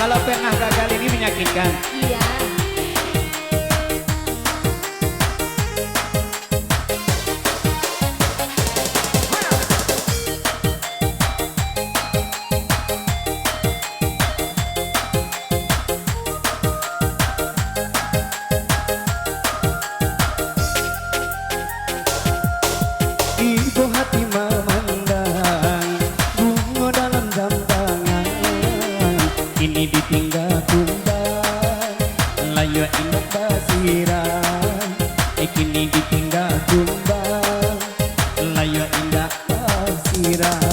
Kalau pernah gagal ini menyakitkan. Iya. Ibu hati memandang bunga dalam jambangan, ini ditinggal tumbang layu indah basiran. Kini ditinggal tumbang layu indah basiran.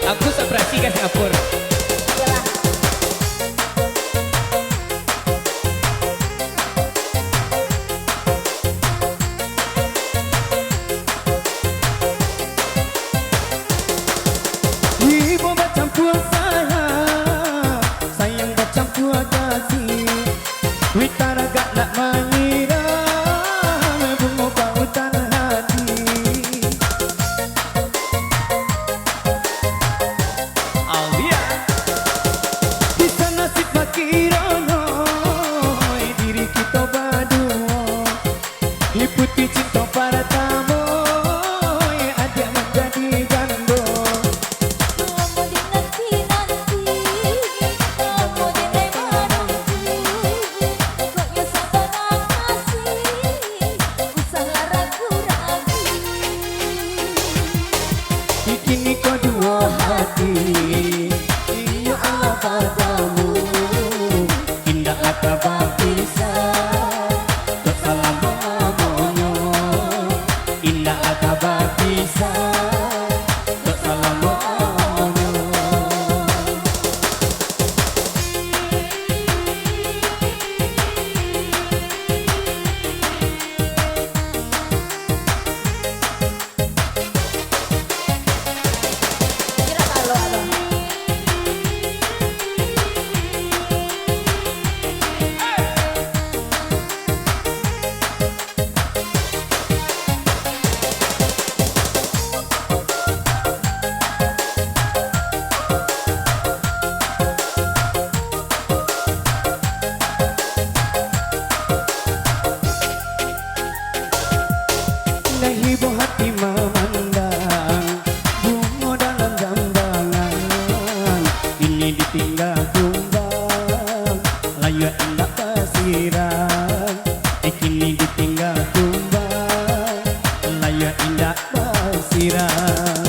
Aku seperti ke Singapura. Ibu bercampur sayang bercampur kasih. Witara gak nak mengira bunga pautan hati. Alia bisa nasib makirono diri kita berdua. Liputi cinta para tamu ada menjadi gando. Kini kau dua hati, iya Allah padamu. Indah kata berpisah, tak salah mengamonyo. Indah kata berpisah, tak salah mengamonyo. Ibu hati memandang bunga dalam jambangan, ini ditinggal tumbang layu indah basiran. Kini ditinggal tumbang layu indah basiran.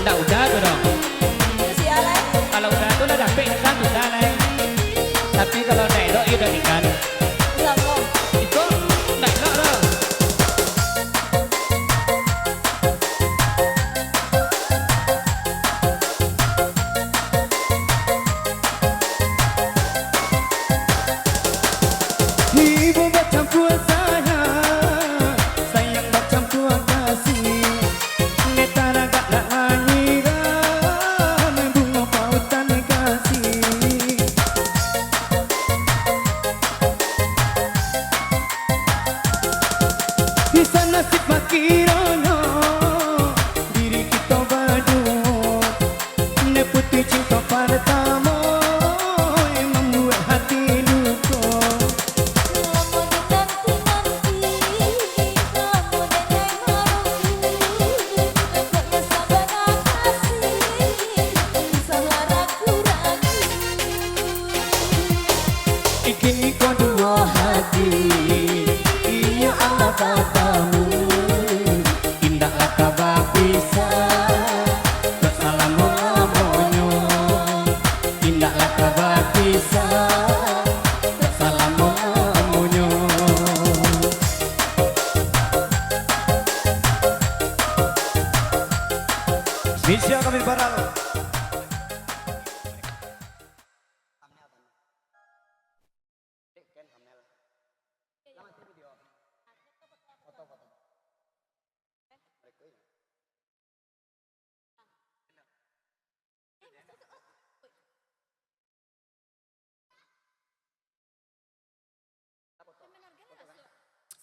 Nggak udah tuh dong. Kalau udah tuh udah dapet kan udah lah. Tapi kalau naik lo udah ikan. Itu naik lo loh. Ibu bercampur sayang bercampur kasih. Netara gak nak mengira bunga pautan kasih.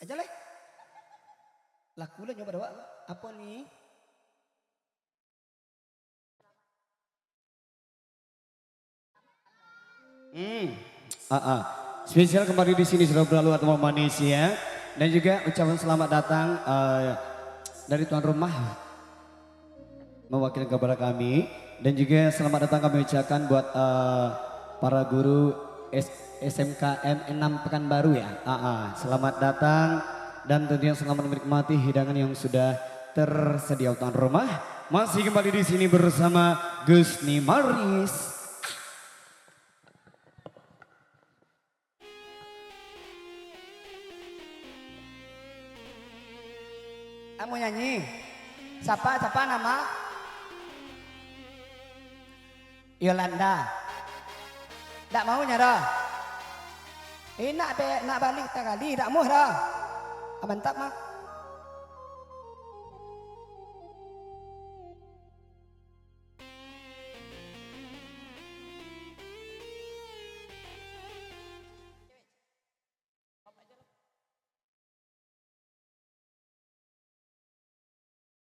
Aja lah. Laku lah nyoba doa. Apa nih? Spesial kembali di sini sudah berlalu atau manis ya. Dan juga ucapan selamat datang dari tuan rumah mewakili kepada kami. Dan juga selamat datang kami ucapkan buat para guru SMKN 6 Pekanbaru ya. Selamat datang dan tentunya selamat menikmati hidangan yang sudah tersedia tuan rumah. Masih kembali di sini bersama Gusni Maris. Mau nyanyi? Siapa nama? Yolanda. Tak mau nyara. Nak balik tak kali, tak mau dah. Mantap mah.